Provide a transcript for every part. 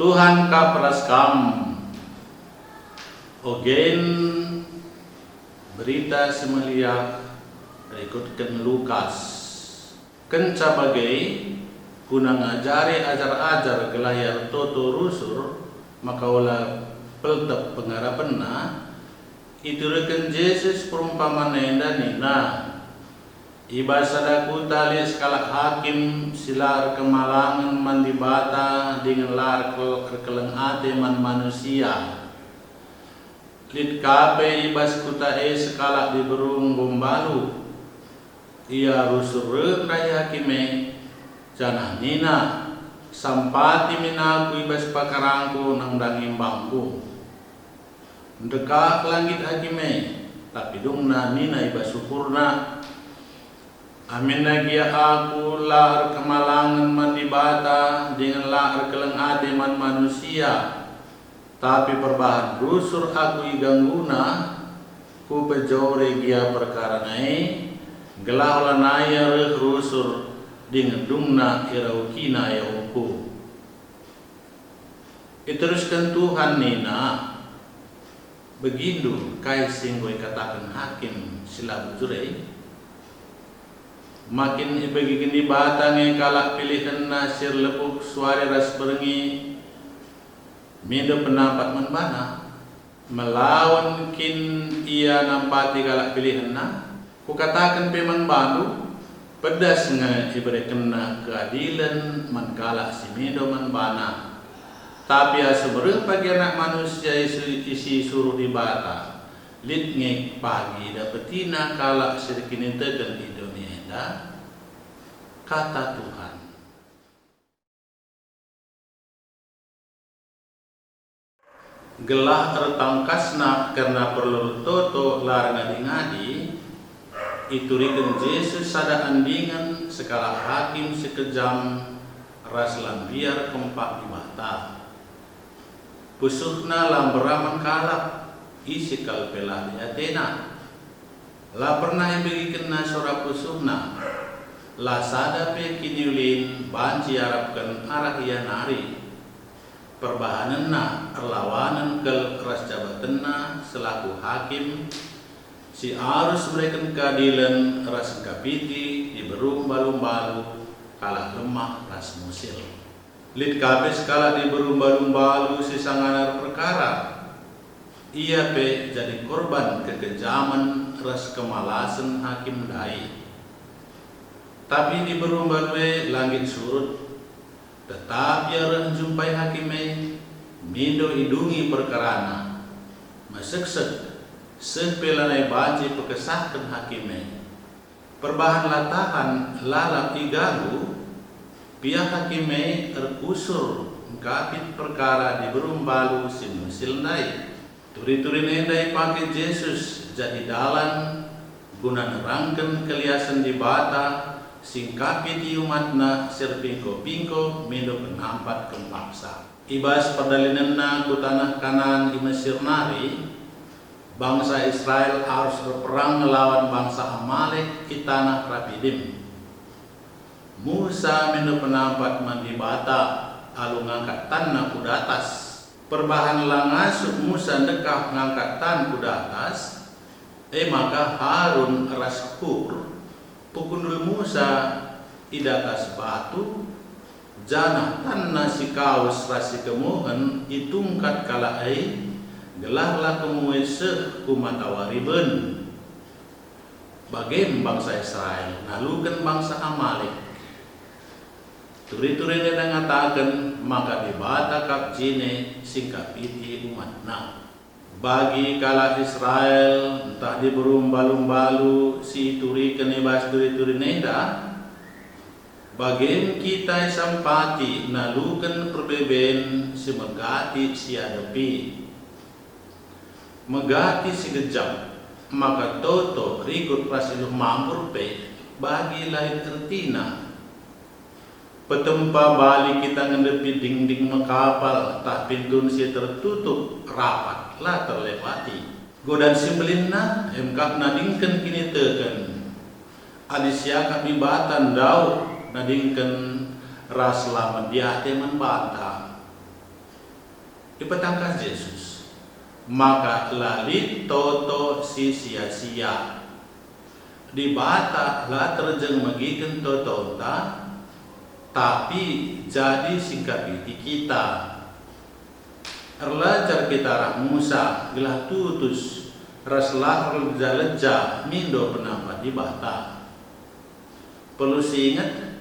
Tuhan ka praskam ogen berita semelia ikutkan Lukas kenca bagai guna ngajari ajar-ajar gelayar toto rusur maka ola peltep pengarapenna itu reken Yesus perumpamaan nina ibasadaku tali skala hakim silar kemalangan mandi bata dengan lar keleng ate man manusia lid kape ibas kutae skala di berung bombalu ia rusur kaya hakime janah nina sampati minaku ibas pakarangku nang danging bangku ndekak langit hakime tapi dungna nina ibas syukurna amin nagia aku lahar kemalangan mandi bata dengan lahar keleng ade man manusia tapi perbahan rusur aku igangguna ku bejore gia perkara nai gelah lanaya reh rusur dengan dungna iraukina ya uku iteruskan Tuhan nina begindu kai singgoi katakan hakim sila bujurei makin ibagi gini batang kalak pilihan nasir lepuk suari ras berengi mido pendapat menbana melawan kin ia nampati kalak pilihan na ku katakan peman baru pedas nga ibere kena keadilan man kalak si mido menbana tapi asebereng pagi anak manusia isi suruh di bata lit ngek pagi dapetina kalak sedikini tegen Indonesia kata Tuhan. Gelah tertangkasna karena perlu toto lar ngadi-ngadi itu riken Yesus sada andingan sekala hakim sekejam ras lambiar kempak di mata pusuhna lamberaman kalak isi kalpelah di Athena la pernah yang begiken na sora pusuhna la sada pe kiniulin banci harapkan arah nari perbahanenna erlawanan kel ras jabatenna selaku hakim si arus mereka keadilan ras kapiti di berung balung-balu kalah lemah ras musil lid kabes kalah di berung balung-balu si sanganar perkara ia pe jadi korban kekejaman ras kemalasan hakim dai tapi di berumbalwe langit surut tetap ya jumpai hakime mindo idungi perkarana maseksek sepelanai banci pekesahkan hakime perbahan latahan lalap igagu pihak hakime terkusur kapit perkara di berumbalu simusil nai turi-turi nendai pakai Yesus jadi dalan guna nerangkan keliasan di bata singkapi di umatna serpingko-pingko mindo penampat kempaksa ibas perdalinenna ku tanah kanan di Mesir nari bangsa Israel harus berperang melawan bangsa Amalek di tanah Rapidim Musa mindo penampat mandi bata alu ngangkat tanah kuda atas perbahan langasuk Musa dekah ngangkat tan kuda atas maka Harun ras kur pukundul Musa idatas batu janah tanah si kaus rasi kemuhan itungkat kala gelahlah kemuhe seh kumatawariben bagem bangsa Israel nalukan bangsa Amalek turi-turi dia ngatakan maka dibata kap jine singkapiti umatna bagi kala Israel entah di berumbalu-balu si turi kenebas turi-turi neda Bagem kita sampati nalukan perbeben si megati si adepi. Megati si gejam, maka toto rikut prasiluh mampur pe bagi lain ertina. Petempa balik kita ngedepi dinding mekapal, tak pintu si tertutup rapat lah terlewati. Godan si melinna emkak nadingken kini teken. Adisya kami batan dau nadingken ras lama diate membantah. Dipetangkas Yesus. Maka lali toto si sia-sia. Di bata lah terjeng magiken toto ta, tapi jadi singkapiti kita. Erlajar kita rak Musa gelah tutus raslah leja mindo penampa di bata. Perlu ingat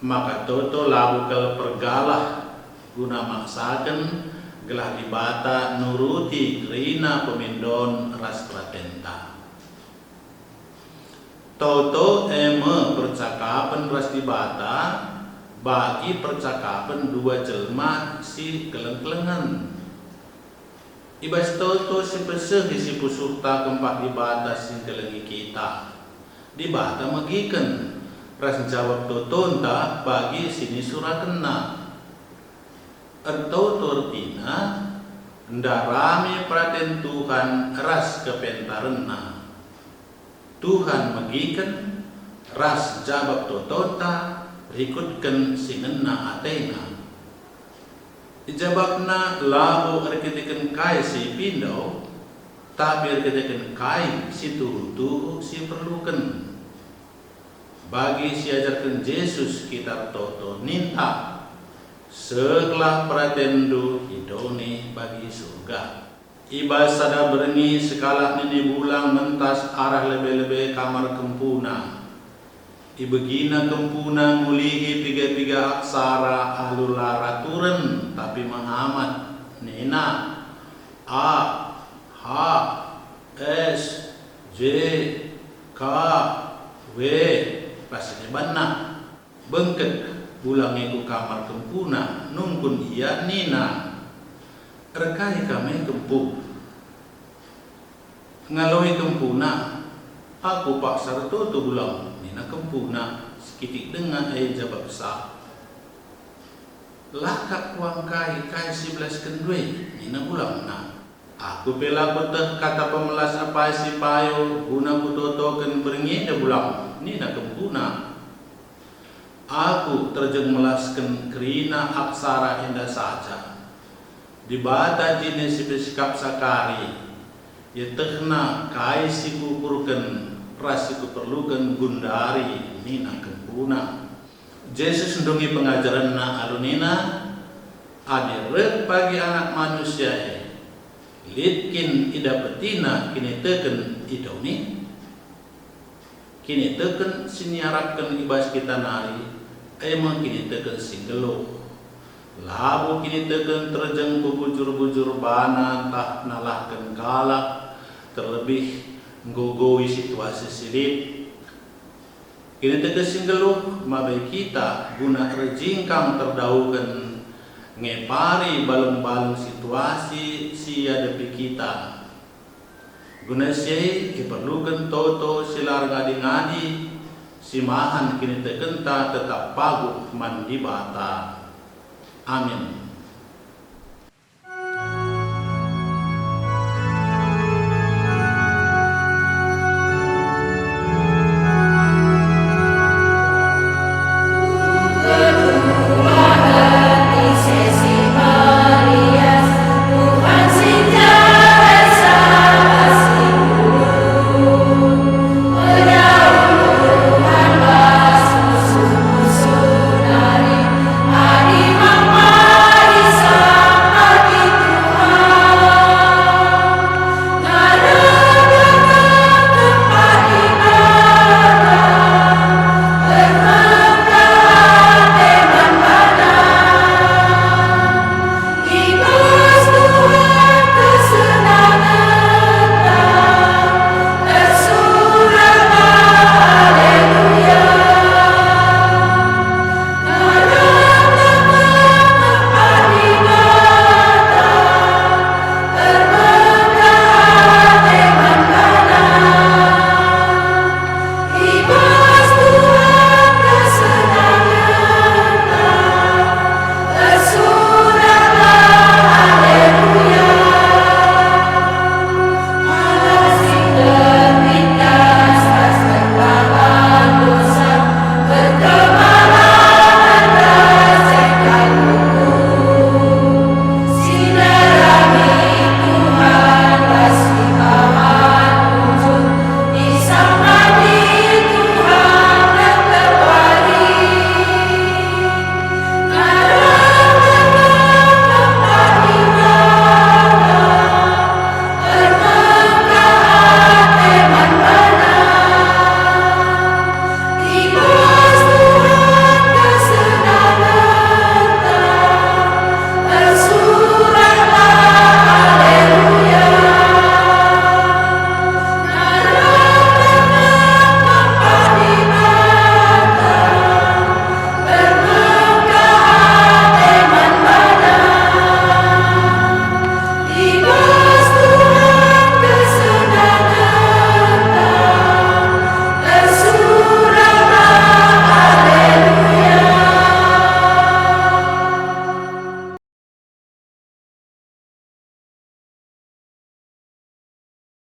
maka toto labu kal pergalah guna maksakan gelah di bata nuruti kerina pemindon ras pratenta. Toto eme percakapan ras di bata bagi percakapan dua jelma si keleng-kelengan. Ibas toto si peseh si pusurta kempak di bata si kelengi kita. Di bata magiken ras jawab toto entah bagi sini surakena. Atau tortina ndarami praten Tuhan ras kepentarena. Tuhan magiken ras jawab totota rikutken singena atena. Ijababna labu arkiteken kai si pindo, tapi arkiteken kai si turu si perluken. Bagi si ajarkan Yesus kita toto ninta setelah pratendu hidoni bagi surga. Iba sada berengi sekala nini bulang mentas arah lebe-lebe kamar kempuna. Ibegina kempuna ngulihi tiga-tiga aksara alula raturen tapi mengamat nena A H S J K W pasnya bana bengket pulang iku kamar kempuna nungkun iya nina rekai kami kempu ngaloi kempuna aku paksa tu bulang nina kempuna sekitik dengan jabab sah lakak uang kai 11 kendui nina bulang na aku bela beteh kata pemelas apa si payo guna kutotoken berengi dia bulang nina kempuna. Aku terjeng melaskan kerina aksara indah saja. Di bata jenis bersikap sakari. Ya tehna kai siku kurken prasiku perlukan gundari nina kempuna. Yesus ndungi pengajaran na alunina adiret bagi anak manusia litkin ida betina kini teken idoni. Kini teken siniarapkan ibas kita nari. Emang kini teken singgelo labu kini teken terjeng bujur-bujur bana tak nalahkan galak terlebih nggogowi situasi silip. Kini teken singgelo mabai kita guna rejingkang terdaukan ngepari baleng-baleng situasi si adepi kita guna siya diperlukan toto silar ngadi-ngadi si mahan kini tekenta tetap paguh mandi bata. Amin.